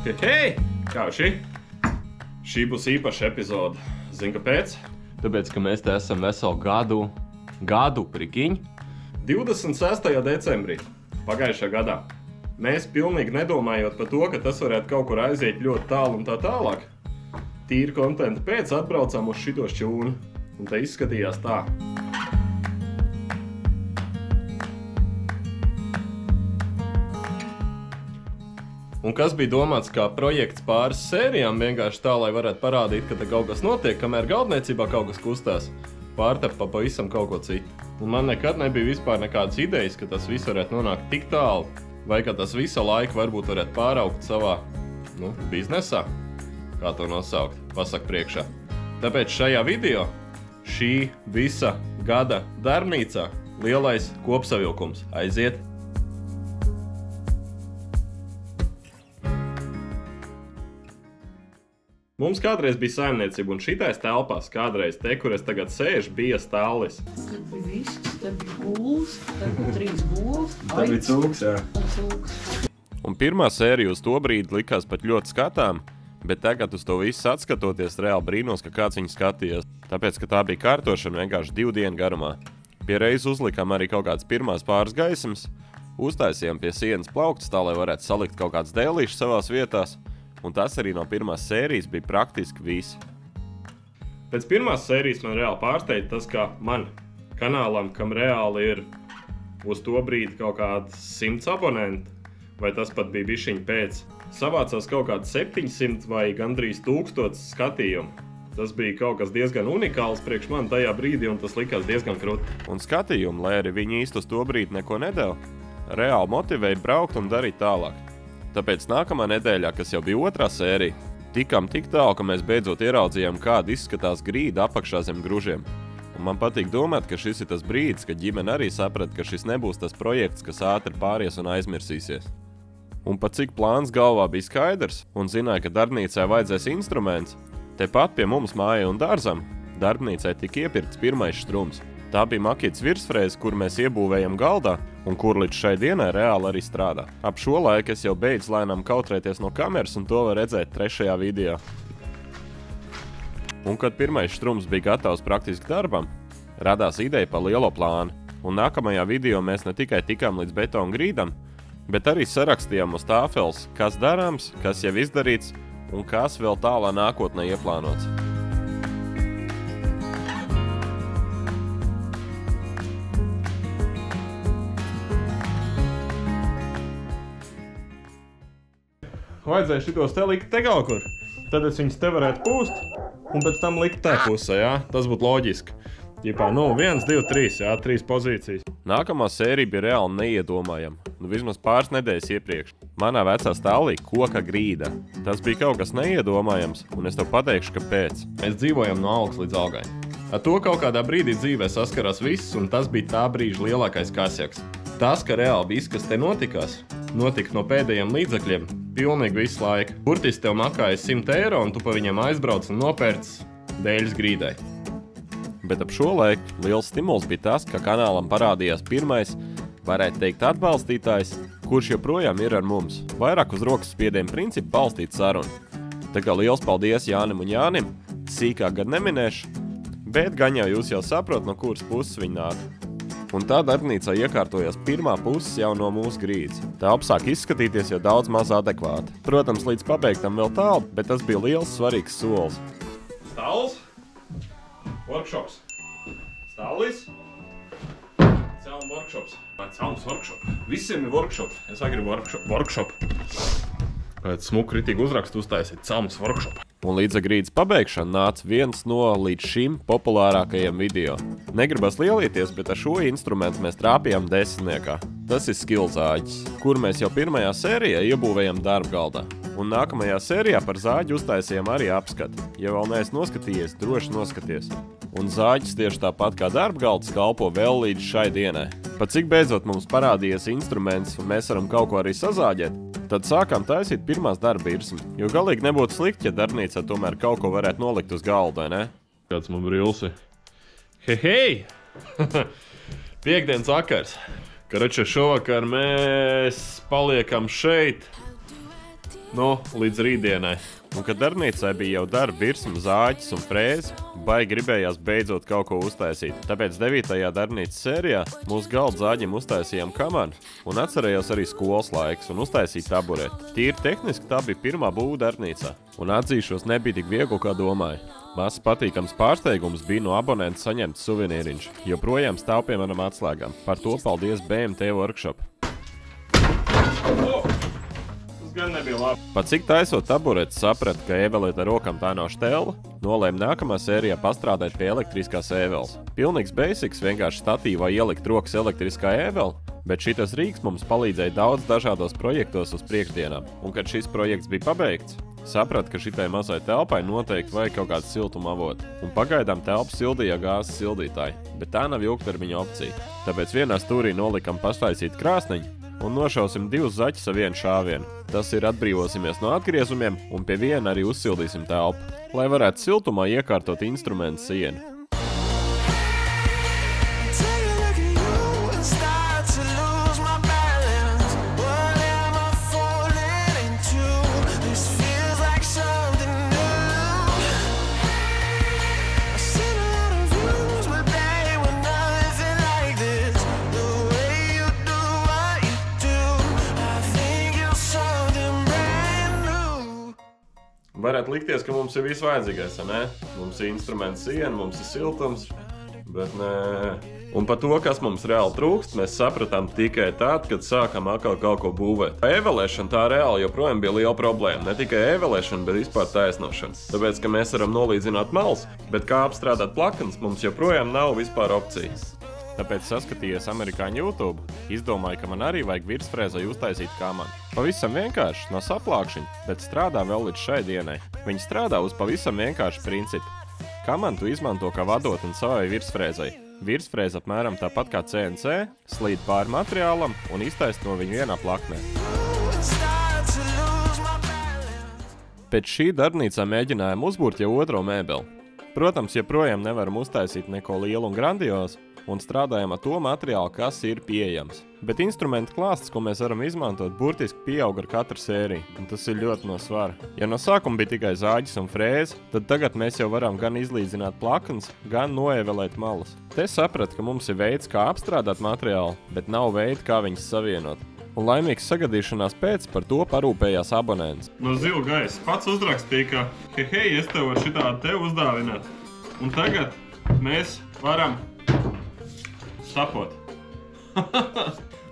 Hei! Kā šī? Šī būs īpaša epizode. Zini, kāpēc? Tāpēc, ka mēs te esam veselu gadu prikiņ. 26. decembrī pagājušā gadā. Mēs pilnīgi nedomājot par to, ka tas varētu kaut kur aiziet ļoti tālu un tā tālāk. Tīri kontenta pēc atbraucām uz šito šķūni. Un te izskatījās tā. Un kas bija domāts kā projekts pāris sērijām, vienkārši tā, lai varētu parādīt, ka te kaut kas notiek, kamēr galdniecībā kaut kas kustās, pārtap pa pavisam kaut ko citu. Un man nekad nebija vispār nekādas idejas, ka tas viss varētu nonākt tik tālu, vai ka tas visa laika varbūt varētu pāraugt savā, biznesā, kā to nosaukt, pasak priekšā. Tāpēc šajā video šī visa gada darbnīcā lielais kopsavilkums aiziet. Mums kādreiz bija saimniecība, un šitais telpās kādreiz te, kur es tagad sēžu, bija stālis. Tad bija viss, tad bija guls, tad bija 3 guls. Tad bija cūks, jā. Un pirmā sērija uz to brīdi likās pat ļoti skatām, bet tagad uz to visu atskatoties reāli brīnos, ka kāds viņu skatījās. Tāpēc, ka tā bija kārtošana vienkārši 2 dienu garumā. Pie reizes uzlikām arī kaut kādas pirmās pāris gaismas, uztaisījām pie sienas plauktas tā, lai varētu salikt kaut kādas dēlīšas savās vietās. Un tas arī no pirmās sērijas bija praktiski viss. Pēc pirmās sērijas man reāli pārsteidza tas, ka man kanālam, kam reāli ir uz to brīdi kaut kāds 100 abonenti, vai tas pat bija bišķiņ pēc, savācās kaut kāds 700 vai gandrīz 1000 skatījumu. Tas bija kaut kas diezgan unikāls priekš man tajā brīdī, un tas likās diezgan krūti. Un skatījumi, lai arī viņi īsti uz to brīdi neko nedēļ, reāli motivēja braukt un darīt tālāk. Tāpēc nākamā nedēļā, kas jau bija otrā sērija, tikām tik tālu, ka mēs beidzot ieraudzījām, kāda izskatās grīda apakšā zem gružiem. Un man patīk domāt, ka šis ir tas brīdis, kad ģimene arī saprata, ka šis nebūs tas projekts, kas ātri pāries un aizmirsīsies. Un pat cik plāns galvā bija skaidrs un zināja, ka darbnīcai vajadzēs instruments, tepat pie mums mājai un dārzam darbnīcai tika iepirkts pirmais štrums. Tā bija makītas virsfrēze, kur mēs iebūvējam galdā un kur līdz šai dienai reāli arī strādā. Ap šo laiku es jau beidzu lēnām kautrēties no kameras, un to var redzēt 3. video. Un kad pirmais štrums bija gatavs praktiski darbam, radās ideja par lielo plānu. Un nākamajā video mēs ne tikai tikām līdz betona grīdam, bet arī sarakstījām uz tāfeles, kas darāms, kas jau izdarīts un kas vēl tālā nākotnē ieplānots. Vajadzēja šitos te likt te kaut kur. Tad es viņus te varētu pūst, un pēc tam likt te pusē, jā? Tas būtu loģiski. Ģipā, 1, 2, 3, jā, 3 pozīcijas. Nākamā sērija bija reāli neiedomājama. Vismaz pāris nedēļas iepriekš. Manā vecā stāvlī koka grīda. Tas bija kaut kas neiedomājams, un es tev pateikšu, kāpēc. Mēs dzīvojam no algas līdz algai. Ar to kaut kādā brīdī dzīvē saskarās viss, un tas bija tā brīža lielākais kasjaks. Tas, ka reāli viss, kas te notika no pēdējiem līdzekļiem, pilnīgi visu laiku. Burtiski tev makājas 100 eiro, un tu pa viņiem aizbrauc un nopērc dēļas grīdai. Bet ap šo laiku liels stimuls bija tas, ka kanālam parādījās pirmais, varētu teikt, atbalstītājs, kurš joprojām ir ar mums. Vairāk uz rokas spiedienu principu balstīt sarunu. Tā kā liels paldies Jānim un Jānim, sīkāk gan neminēšu, bet gan jūs jau saprot, no kuras puses viņi nāk. Un tā darbnīcā iekārtojās pirmā puses jau no mūsu grīdas. Tā apsāk izskatīties jau daudz maz adekvāti. Protams, līdz pabeigtam vēl tālu, bet tas bija liels svarīgs solis. Stāls, workshops, stālis, celm workshops. Celms workshop. Visiem ir workshop. Es agribu workshop. Pēc smuku ritīgi uzrakstu uztaisīt celms workshop. Un līdz grīdas pabeigšana nāca viens no līdz šim populārākajiem video. Negribas lielīties, bet ar šo instrumentu mēs trāpījām 10. Tas ir skilzāģis, kur mēs jau pirmajā sērijā iebūvējam darba galdā. Un nākamajā sērijā par zāģi uztaisījām arī apskati. Ja vēl neesi noskatījies, droši noskaties. Un zāģis tieši tāpat kā darba galds kalpo vēl līdz šai dienai. Pat cik beidzot mums parādījies instruments un mēs varam kaut ko arī sazāģēt, tad sākām taisīt pirmās darba virsmas. Jo galīgi nebūtu slikti, ja darbnīcā tomēr kaut ko varētu nolikt uz galda, vai ne? Kāds man brīls ir? Hei! Piektdienas vakars. Karoče, šovakar mēs paliekam šeit līdz rītdienai. Un, kad darbnīcai bija jau darba virsma, zāķis un frēzi, baigi gribējās beidzot kaut ko uztaisīt. Tāpēc 9. darbnīcas sērijā mūsu galda zāģim uztaisījām kamanu un atcerējos arī skolas laiks un uztaisīt tabureti. Tīri tehniski tā bija pirmā būva darbnīcā. Un atzīšos, nebija tik viegli, kā domāju. Mazs patīkams pārsteigums bija no abonenta saņemts suvenīriņš, joprojām stāv pie manam atslēgām. Par to paldies BMT Workshop. Gan nebija labi. Pat cik taisot taburetes saprata, ka ēvelēt ar rokam tā nav štela, nolēma nākamā sērijā pastrādāt pie elektriskās ēveles. Pilnīgs basics, vienkārši statīvā ielikt rokas elektriskā ēvele, bet šitas rīks mums palīdzēja daudz dažādos projektos uz priekšdienām. Un kad šis projekts bija pabeigts, saprata, ka šitai mazai telpai noteikti vajag kaut kādu siltuma avotu. Un pagaidām telpu sildīja gāzes sildītāji, bet tā nav ilgtermiņa opcija. Tāpēc vienā stūrī nolikam pastaisīt krāsniņu un nošausim 2 zaķus ar 1 šāvienu. Tas ir atbrīvosimies no atgriezumiem un pie viena arī uzsildīsim telpu, lai varētu siltumā iekārtot instrumentu sienu. Varētu likties, ka mums ir viss vajadzīgais, ne? Mums ir instruments siena, mums ir siltums, bet nē. Un par to, kas mums reāli trūkst, mēs sapratām tikai tad, kad sākam atkal kaut ko būvēt. Ēvelēšana tā reāli joprojām bija liela problēma. Ne tikai ēvelēšana, bet vispār taisnošana. Tāpēc, ka mēs varam nolīdzināt malas, bet kā apstrādāt plakanas, mums joprojām nav vispār opcijas. Tāpēc saskatījos amerikāņu YouTube, izdomāju, ka man arī vajag virsfrēzai uztaisīt kamanu. Pavisam vienkārši, no saplākšiņa, bet strādā vēl līdz šai dienai. Viņi strādā uz pavisam vienkāršu principu. Kamanu tu izmanto kā vadot un savai virsfrēzai. Virsfrēze apmēram tāpat kā CNC, slīd pāri materiālam un iztaist no viņu vienā plaknē. Pēc šī darbnīcā mēģinājām uzbūrt jau otro mēbeli. Protams, joprojām nevaram uztaisīt neko lielu un grandiozu, un strādājam ar to materiālu, kas ir pieejams. Bet instrumentu klāsts, ko mēs varam izmantot, burtiski pieaug ar katru sēriju, un tas ir ļoti no svara. Ja no sākuma bija tikai zāģis un frēze, tad tagad mēs jau varam gan izlīdzināt plakanas, gan noevelēt malas. Te sapratu, ka mums ir veids, kā apstrādāt materiālu, bet nav veida, kā viņus savienot. Un laimīgs sagadīšanās pēc par to parūpējās abonents. No zila gaisa pats uzrakstīja, ka hei, es tev varu šitādu te uzdāvināt. Un tagad mēs varam tapot.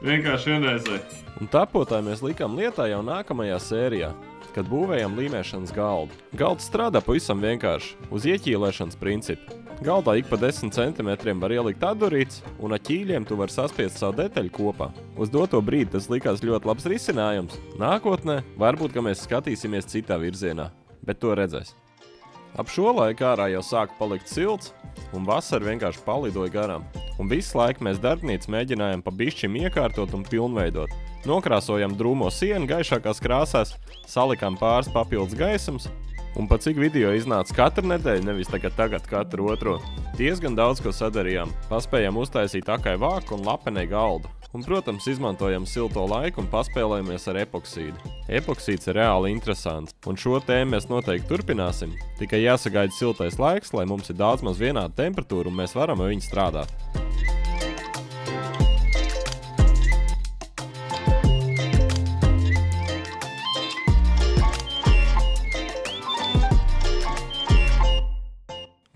Vienkārši vienreizē. Un tapotāji mēs likām lietā jau nākamajā sērijā, kad būvējam līmēšanas galdu. Galds strādā pavisam vienkārši, uz ieķīlēšanas principu. Galdā ik pa 10 centimetriem var ielikt atdurīts, un ar ķīļiem tu var saspiest savu detaļu kopā. Uz doto brīdi tas likās ļoti labs risinājums. Nākotnē varbūt, ka mēs skatīsimies citā virzienā, bet to redzēs. Ap šo laiku ārā jau sāka palikt silts, un vasara vienkārši palidoja garām. Un visu laiku mēs darbnīcu mēģinājām pa bišķim iekārtot un pilnveidot. Nokrāsojam drūmo sienu gaišākās krāsās, salikām pāris papildus gaisums, un pat cik video iznāca katru nedēļu, nevis tagad katru otro. Diezgan daudz ko sadarījām. Paspējām uztaisīt akai vāku un lapenei galdu. Un, protams, izmantojam silto laiku un paspēlējamies ar epoksīdu. Epoksīds ir reāli interesants, un šo tēmu mēs noteikti turpināsim. Tikai jāsagaida siltais laiks, lai mums ir daudz maz vienāda temperatūra un mēs varam ar viņu strādāt.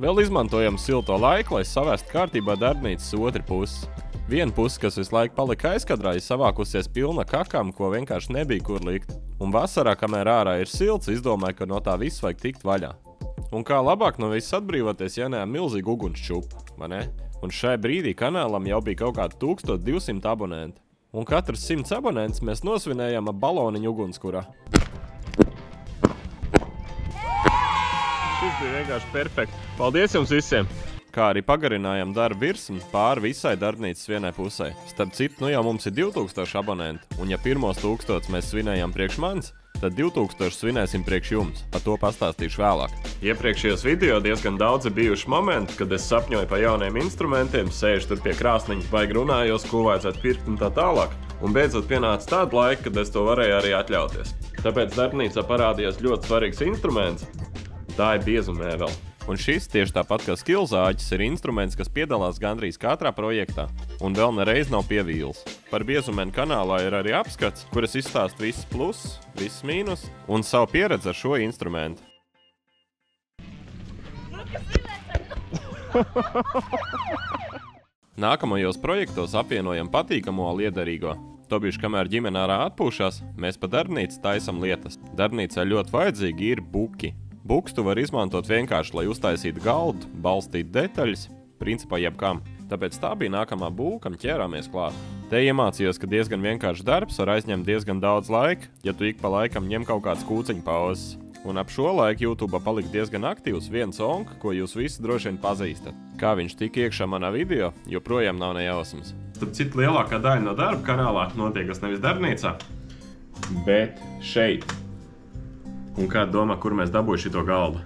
Vēl izmantojam silto laiku, lai savestu kārtībā darbnīcas otru pusi. Viena puse, kas visu laiku palika aizkadrā, ir savākusies pilna kakām, ko vienkārši nebija kur likt. Un vasarā, kamēr ārā ir silts, izdomāju, ka no tā viss vajag tikt vaļā. Un kā labāk no viss atbrīvoties, ja neam milzīgu ugunsšķupu, vai ne? Un šai brīdī kanālam jau bija kaut kādi 1200 abonenti. Un katrs 100 abonents mēs nosvinējām ar baloniņu ugunskurā. Šis bija vienkārši perfekti. Paldies jums visiem! Kā arī pagarinājām darba virsmu pāri visai darbnīcas vienai pusē. Starp citu, nu jau mums ir 2000 abonenti, un ja pirmos 1000 mēs svinējām priekš manis, tad 2000 svinēsim priekš jums. Par to pastāstīšu vēlāk. Iepriekšējos video diezgan daudz ir bijuši momenti, kad es sapņoju par jauniem instrumentiem, sēžu tur pie krāsniņa, baigi runājos, ko vajadzētu pirkt un tā tālāk. Un beidzot pienāca tāda laika, kad es to varēju arī atļauties. Tāpēc darbnīcā parādījās ļoti svarīgs instruments. Tā ir biezumēbele. Un šis, tieši tāpat kā skilzāģis, ir instruments, kas piedalās gandrīz katrā projektā. Un vēl nereiz nav pievīls. Par biezumēnu kanālā ir arī apskats, kuras izstāst visus plus, visus mīnus un savu pieredzi ar šo instrumentu. Nākamajos projektos apvienojam patīkamo liederīgo. Tobišķi, kamēr ģimene ārā atpūšās, mēs pa darbnīcu taisam lietas. Darbnīcā ļoti vajadzīgi ir buki. Buks tu var izmantot vienkārši, lai uztaisītu galdu, balstītu detaļas, principā jebkam. Tāpēc tā bija nākamā būkam ķērāmies klāt. Te iemācījos, ka diezgan vienkārši darbs var aizņemt diezgan daudz laika, ja tu ik pa laikam ņem kaut kāds kūciņu pauzes. Un ap šo laiku YouTube palika diezgan aktīvs viens onka, ko jūs visi droši vien pazīstat. Kā viņš tika iekšā manā video, joprojām nav nejausmas. Starp citu, lielākā daļa no darba kanālā notiekas nevis darbnīcā, bet šeit. Un kāda domā, kur mēs dabūju šito galdu?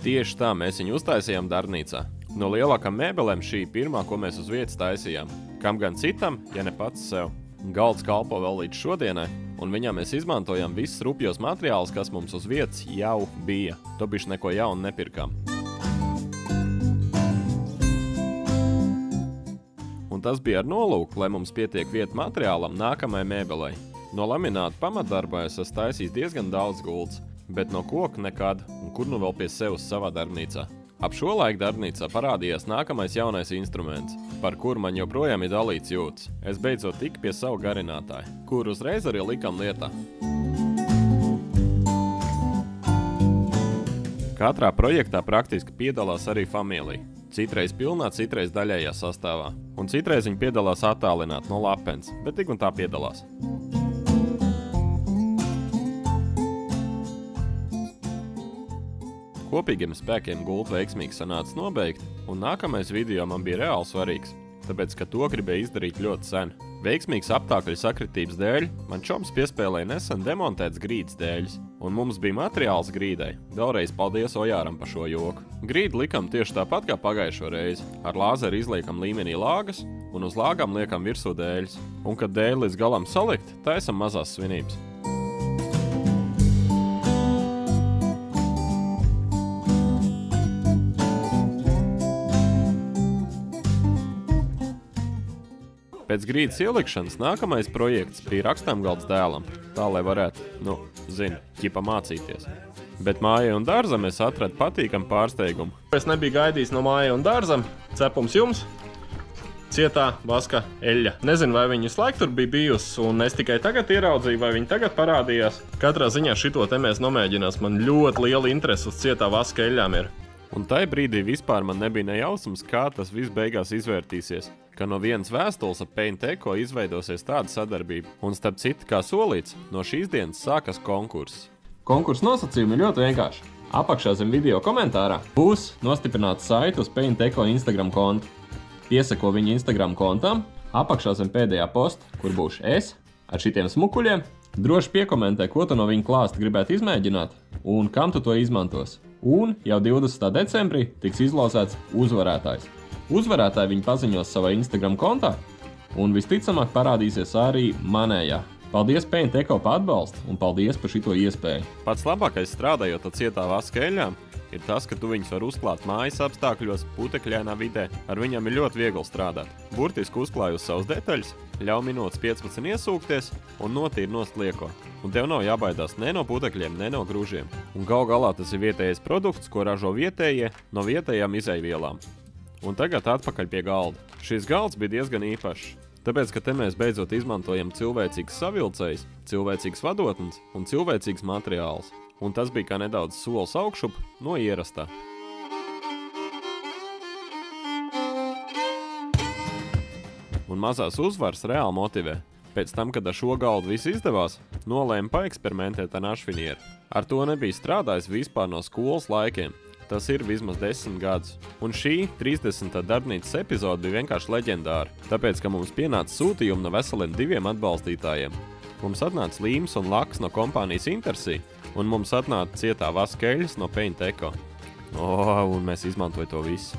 Tieši tā mēs viņu uztaisījām darbnīcā. No lielākām mēbelēm šī pirmā, ko mēs uz vietas taisījām. Kam gan citam, ja ne pats sev. Galds kalpo vēl līdz šodienai, un viņā mēs izmantojām visus rupjos materiālus, kas mums uz vietas jau bija. Tobišķi neko jaunu nepirkām. Un tas bija ar nolūku, lai mums pietiek vieta materiālam nākamajai mēbelei. No lamināta pamatdarbā es esmu taisījis diezgan daudz gultas, bet no koka nekad, un kur nu vēl pie sevis savā darbnīcā. Ap šo laiku darbnīcā parādījās nākamais jaunais instruments, par kuru man joprojām ir dalīts jūtas. Es beidzot tiku pie savu garinātāju, kuru uzreiz arī likām lietā. Katrā projektā praktiski piedalās arī familija. Citreiz pilnā, citreiz daļējā sastāvā. Un citreiz viņi piedalās attālināt no lapens, bet tik un tā piedalās. Kopīgiem spēkiem gultu veiksmīgi sanāca nobeigt, un nākamais video man bija reāli svarīgs, tāpēc, ka to gribēju izdarīt ļoti sen. Veiksmīgas apstākļu sakritības dēļ man čoms piespēlēja nesen demontēts grīdas dēļas, un mums bija materiāls grīdai. Vēlreiz paldies Ojāram par šo joku. Grīdu likam tieši tāpat kā pagājušo reizi. Ar lāzeru izliekam līmenī lāgas, un uz lāgām liekam virsū dēļas. Un, kad dēļi līdz galam salikt, taisam mazās svinības. Pēc grīdas ielikšanas nākamais projekts bija rakstāmgalds dēlam, tā lai varētu, ķipa mācīties. Bet mājai un dārzam es atradu patīkamu pārsteigumu. Es nebiju gaidījis no mājai un dārzam, cepums jums, cietā vaska eļļa. Nezinu, vai viņa visu laiku tur bija bijusi, un es tikai tagad ieraudzīju, vai viņa tagad parādījās. Katrā ziņā šito te mēs nomēģinās, man ļoti liela interese uz cietā vaska eļļām ir. Un tai brīdī vispār man nebija nejausmas, kā tas viss beigās izvērtīsies. Ka no vienas vēstules ar Paint Eco izveidosies tāda sadarbība. Un starp citu, kā solīts, no šīs dienas sākas konkurss. Konkursa nosacījumi ir ļoti vienkārši. Apakšā zem video komentārā būs nostiprināta saite uz Paint Eco Instagram kontu. Piesako viņa Instagram kontam, apakšā zem pēdējā posta, kur būšu es, ar šitiem smukuļiem. Droši piekomentē, ko tu no viņa klāsta gribētu izmēģināt un kam tu to izmantos. Un jau 20. decembrī tiks izlozēts uzvarētājs. Uzvarētāji viņi paziņos savā Instagram kontā un visticamāk parādīsies arī manējā. Paldies Paint Eco par atbalstu un paldies par šito iespēju. Pats labākais strādājot ar cietā vaska eļļām ir tas, ka tu viņus var uzklāt mājas apstākļos, putekļainā vidē. Ar viņam ir ļoti viegli strādāt. Burtiski uzklāj uz savas detaļas, ļauj minūtes 15 iesūkties un notīri nost lieko. Un tev nav jābaidās ne no putekļiem, ne no grūžiem. Un gal galā tas ir vietējais produkts, ko ražo vietējie no vietējām izejvielām. Un tagad atpakaļ pie galda. Šis galds bija diezgan īpašs, tāpēc, ka te mēs beidzot izmantojam cilvēcīgs savilcējs, cilvēcīgs vadotnes un cilvēcīgs materiāls. Un tas bija kā nedaudz solis augšup no ierastā. Un mazās uzvaras reāli motivē. Pēc tam, kad ar šo galdu viss izdevās, nolēma paeksperimentēt ar našvinieru. Ar to nebija strādājis vispār no skolas laikiem. Tas ir vismaz 10 gadus. Un šī 30. darbnīcas epizode bija vienkārši leģendāra, tāpēc, ka mums pienāca sūtījumi no veseliem 2 atbalstītājiem. Mums atnāca līmes un laks no kompānijas Intersea, un mums atnāca cietā vaska eļļas no Paint Eco. Un mēs izmantojam to visu.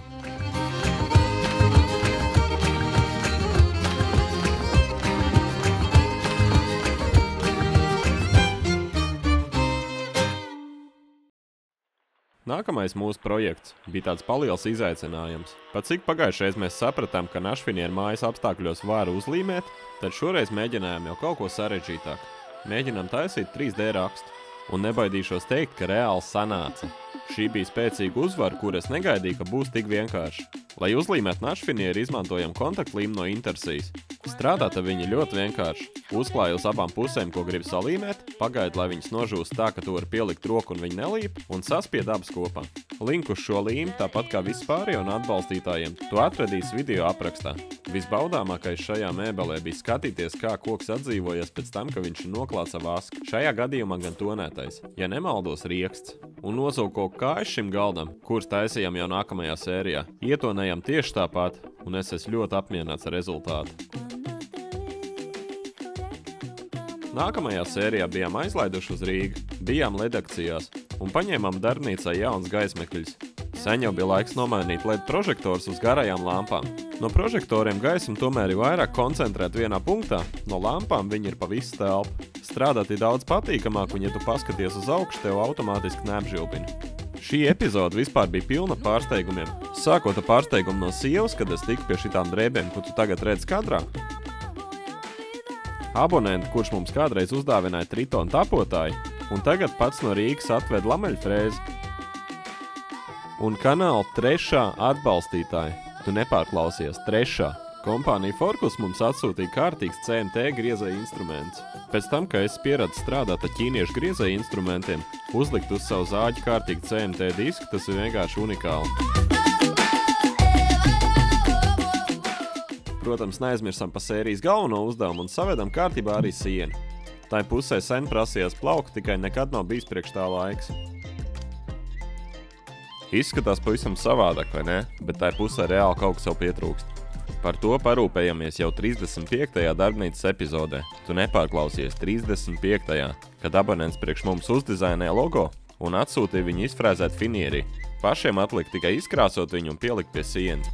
Nākamais mūsu projekts bija tāds paliels izaicinājums. Pat cik pagājušreiz mēs sapratām, ka našfinieru mājas apstākļos var uzlīmēt, tad šoreiz mēģinājām jau kaut ko sarežģītāk. Mēģinām taisīt 3D rakstu. Un nebaidīšos teikt, ka reāli sanāca. Šī bija spēcīga uzvara, kur es negaidīju, ka būs tik vienkārši. Lai uzlīmētu našfinieru, izmantojam kontaktlīmu no Intersijas. Strādāt ar viņu ļoti vienkārši. Uzklāj uz abām pusēm, ko grib salīmēt, pagaid, lai viņas nožūst tā, ka tu vari pielikt roku un viņi nelīp, un saspied abas kopā. Linku uz šo līmu, tāpat kā vispārējo un atbalstītājiem, tu atradīsi video aprakstā. Visbaudāmākais šajā mēbelē bija skatīties, kā koks atdzīvojas pēc tam, ka viņš ir noklāts ar vasku. Šajā gadījumā gan tonētais, ja nemaldos, rieksts. Un nozauko kājas šim galdam, kurus taisījām jau nākamajā sērijā. Ietonējām tieši tāpat, un es esmu ļoti apmierināts ar rezultātu. Nākamajā sērijā bijām aizlaiduši uz Rīgu, bijām redakcijās un paņēmām darbnīcā jauns gaismekļus. Sen jau bija laiks nomainīt LED prožektors uz garajām lampām. No prožektoriem gaisma tomēr ir vairāk koncentrēta vienā punktā, no lampām viņi ir pa visu telpu. Strādāt ir daudz patīkamāk, un ja tu paskaties uz augšu, tev automātiski neapžilbina. Šī epizode vispār bija pilna pārsteigumiem. Sākot ar pārsteigumu no sievas, kad es tiku pie šitām drēbēm, ko tu tagad redz kadrā. Abonenti, kurš mums kādreiz uzdāvināja Tritonu tapotāju, un tagad pats no Rīgas atved lameļfrēzi. Un kanāla 3. atbalstītāja, tu nepārklausies, 3. Kompānija Forkus mums atsūtīja kārtīgs CMT griezēja instruments. Pēc tam, ka es pieradzu strādāt ar ķīniešu griezēja instrumentiem, uzlikt uz savu zāģi kārtīgu CMT disku, tas ir vienkārši unikāli. Protams, neaizmirsam par sērijas galveno uzdevumu un savedam kārtībā arī sienu. Tai pusē sen prasījās plaukt, tikai nekad nav bijis priekš tā laiks. Izskatās pavisam savādāk, vai ne? Bet tai pusē reāli kaut kas jau pietrūkst. Par to parūpējamies jau 35. darbnīcas epizodē. Tu nepārklausies 35. kad abonents priekš mums uzdizainēja logo un atsūtīja viņu izfrēzēt finierī. Pašiem atlika tikai izkrāsot viņu un pielikt pie sienas.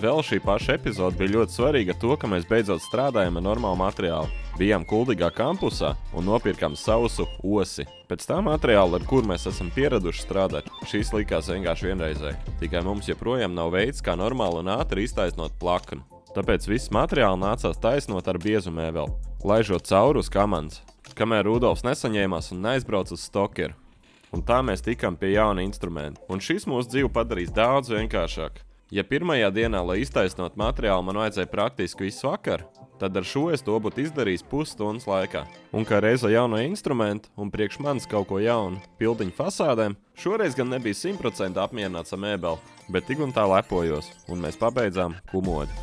Vēl šī paša epizode bija ļoti svarīga to, ka mēs beidzot strādājam ar normālu materiālu. Bijām Kuldīgā kampusā un nopirkām sausu osi. Pēc tā materiāla, ar kur mēs esam pieraduši strādāt, šīs likās vienkārši vienreizēji. Tikai mums joprojām nav veids, kā normāli un ātri iztaisnot plaknu. Tāpēc viss materiāli nācās taisnot ar biezu mēbeli, laižot cauri uz kamandas, kamēr Rudolfs nesaņēmās un neaizbrauc uz Stokeru. Un tā mēs tikām pie jauna instrumenta. Un šis mūsu dzīvi padarīs daudz vienkāršāk. Ja pirmajā dienā, lai iztaisnot materiālu, man vajadzēja praktiski visu vakaru, tad ar šo es to būtu izdarījis pusstundas laikā. Un kā reiz ar jauno instrumentu un priekš manis kaut ko jaunu pildiņu fasādēm, šoreiz gan nebija 100% apmierināts ar mēbeli, bet tik un tā lepojos, un mēs pabeidzām kumodi.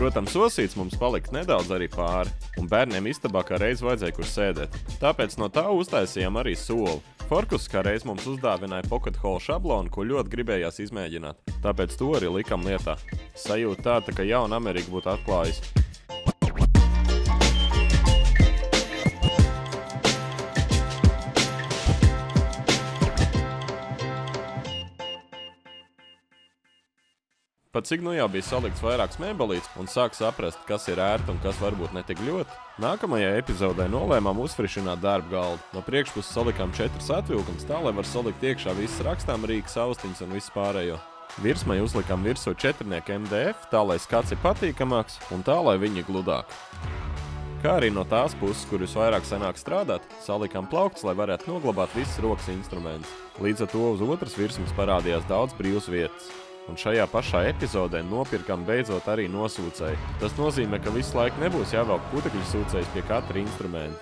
Protams, osīts mums palika nedaudz arī pāri, un bērniem istabā kā reiz vajadzēja kur sēdēt. Tāpēc no tā uztaisījām arī soli. Forkus kā reiz mums uzdāvināja pocket hole šablonu, ko ļoti gribējās izmēģināt. Tāpēc to arī likam lietā. Sajūta tāda, ka jauna Amerika būtu atklājusi. Pat cik nu jau bija salikts vairāks mēbelīts un sāk saprast, kas ir ērti un kas varbūt netik ļoti, nākamajā epizodē nolēmām uzfrišināt darba galdu. No priekšpuses salikām 4 atvilkums tā, lai var salikt iekšā visas rakstām rīkas, austiņas un visu pārējo. Virsmai uzlikām virsū 4 MDF, tā lai skats ir patīkamāks un tā, lai viņi gludāk. Kā arī no tās puses, kur visvairāk sanāk strādāt, salikām plauktus, lai varētu noglabāt visas rokas instrumentus. Līdz ar to uz otras virsmas parādījās daudz brīvas vietas. Un šajā pašā epizodē nopirkam beidzot arī nosūcēju. Tas nozīmē, ka visu laiku nebūs jāvelk putekļu sūcējs pie katra instrumenta.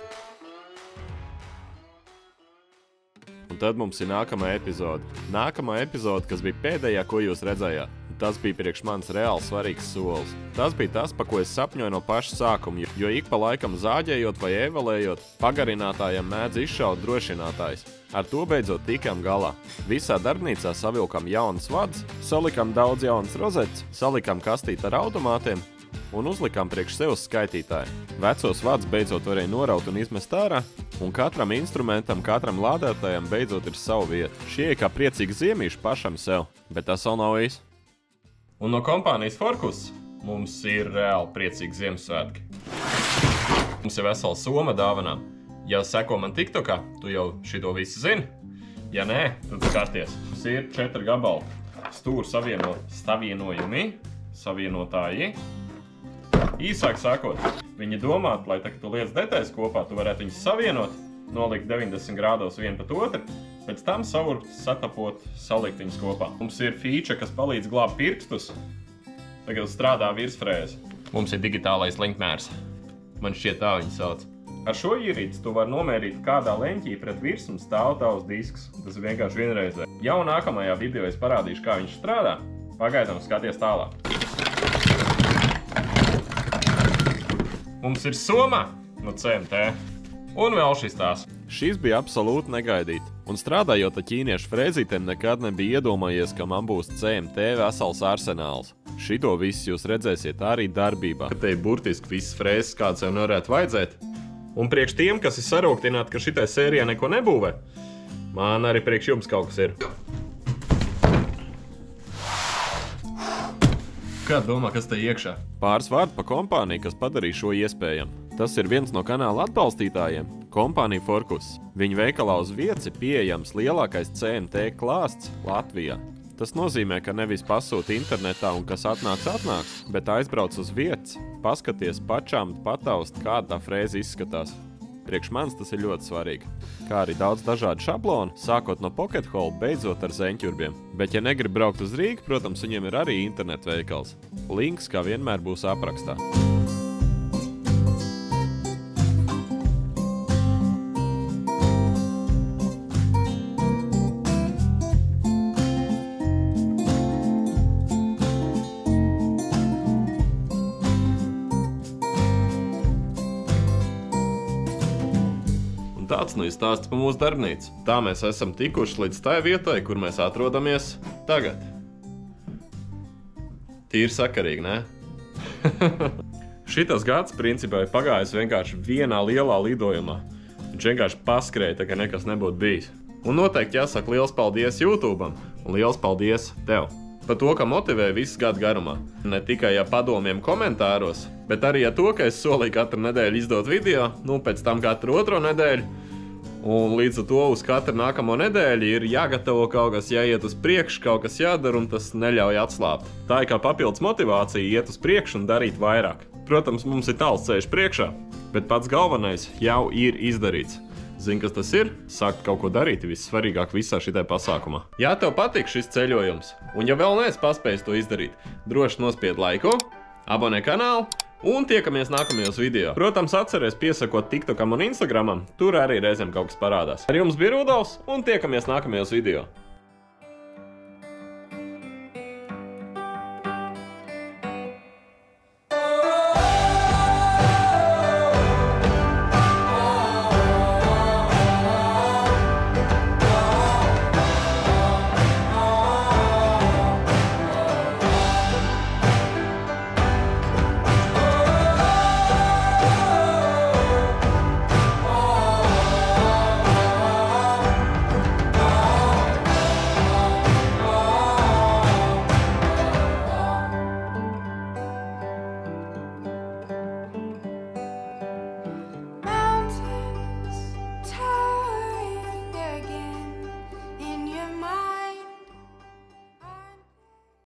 Un tad mums ir nākamā epizode. Nākamā epizode, kas bija pēdējā, ko jūs redzējāt. Tas bija priekš manis reāli svarīgs solis. Tas bija tas, pa ko es sapņoju no paša sākuma, jo ik pa laikam zāģējot vai evalējot, pagarinātājiem mēdz izšaut drošinātājs. Ar to beidzot tikām galā. Visā darbnīcā savilkam jaunas vads, salikam daudz jaunas rozetes, salikam kastīti ar automātiem un uzlikām priekš sev skaitītāju. Vecos vadus beidzot varēja noraut un izmest ārā, un katram instrumentam, katram lādētājam beidzot ir savu vietu. Šie ir kā priecīgi ziemīši pašam sev, bet tas vēl nav viss. Un no kompānijas Forkus mums ir reāli priecīgi Ziemassvētki. Mums ir vesela soma dāvanām. Ja seko man TikTokā, tu jau šito visu zini. Ja nē, tad skaties. Mums ir 4 gabali stūra savienotāji. Īsāk sakot, viņi domāt, lai tā, ka tu liec detaļas kopā, tu varētu viņus savienot, nolikt 90 grādos vienu pat otru, pēc tam savurpt, satapot, salikt viņus kopā. Mums ir feature, kas palīdz glābt pirkstus. Tagad strādā virsfrēze. Mums ir digitālais linkmērs. Man šķiet tā viņu sauc. Ar šo ierīci tu vari nomērīt, kādā leņķī pret virsmu stāv tavs disks. Tas ir vienkārši vienreizē. Jau nākamajā video es parādīšu, kā viņš strādā. Pagaidām skaties tālāk. Mums ir soma no CMT. Un vēl šis tās. Šis bija absolūti negaidīti. Un strādājot ar ķīniešu frēzītēm nekad nebija iedomājies, ka man būs CMT vesels arsenāls. Šito visu jūs redzēsiet arī darbībā. Te ir burtiski visas frēzes, kāds jau varētu vajadzēt. Un priekš tiem, kas ir sarūktināti, ka šitai sērijā neko nebūvē, man arī priekš jums kaut kas ir. Kā domā, kas te iekšā? Pāris vārdi par kompāniju, kas padarīja šo iespējamu. Tas ir viens no kanāla atbalstītājiem – kompānija Forkus. Viņa veikalā uz vietas ir pieejams lielākais CMT klāsts Latvijā. Tas nozīmē, ka nevis pasūti internetā un kas atnāks, bet aizbrauc uz vietas, paskaties pačām, pataust, kāda tā frēze izskatās. Priekš manis tas ir ļoti svarīgi. Kā arī daudz dažādu šablonu, sākot no Pocket Hole, beidzot ar zeņķurbiem. Bet ja negrib braukt uz Rīgu, protams, viņiem ir arī internetu veikals. Links, kā vienmēr, būs aprakstā. Tāds nu ir stāsts par mūsu darbnīcu. Tā mēs esam tikuši līdz tai vietai, kur mēs atrodamies tagad. Tīri sakarīgi, ne? Šitas gads, principā, ir pagājis vienkārši vienā lielā lidojumā. Viņš vienkārši paskrēja, tā kā nekas nebūtu bijis. Un noteikti jāsaka liels paldies YouTube'am un liels paldies tev. Par to, ka motivēja visu gadu garumā. Ne tikai ar padomiem komentāros, bet arī ar to, ka es solīju katru nedēļu izdot video, pēc tam katru otro nedēļu. Un līdz ar to uz katru nākamo nedēļu ir jāgatavo kaut kas, jāiet uz priekšu, kaut kas jādara, un tas neļauj atslābt. Tā ir kā papildus motivācija iet uz priekšu un darīt vairāk. Protams, mums ir tāls ceļš priekšā, bet pats galvenais jau ir izdarīts. Zini, kas tas ir? Sākt kaut ko darīt ir vissvarīgāk visā šitai pasākumā. Ja tev patīk šis ceļojums, un ja vēl neesi paspējis to izdarīt, droši nospied laiku, abonē kanālu un tiekamies nākamajos video. Protams, atceries piesakot TikTokam un Instagramam, tur arī reizēm kaut kas parādās. Ar jums bija Rudolfs un tiekamies nākamajos video.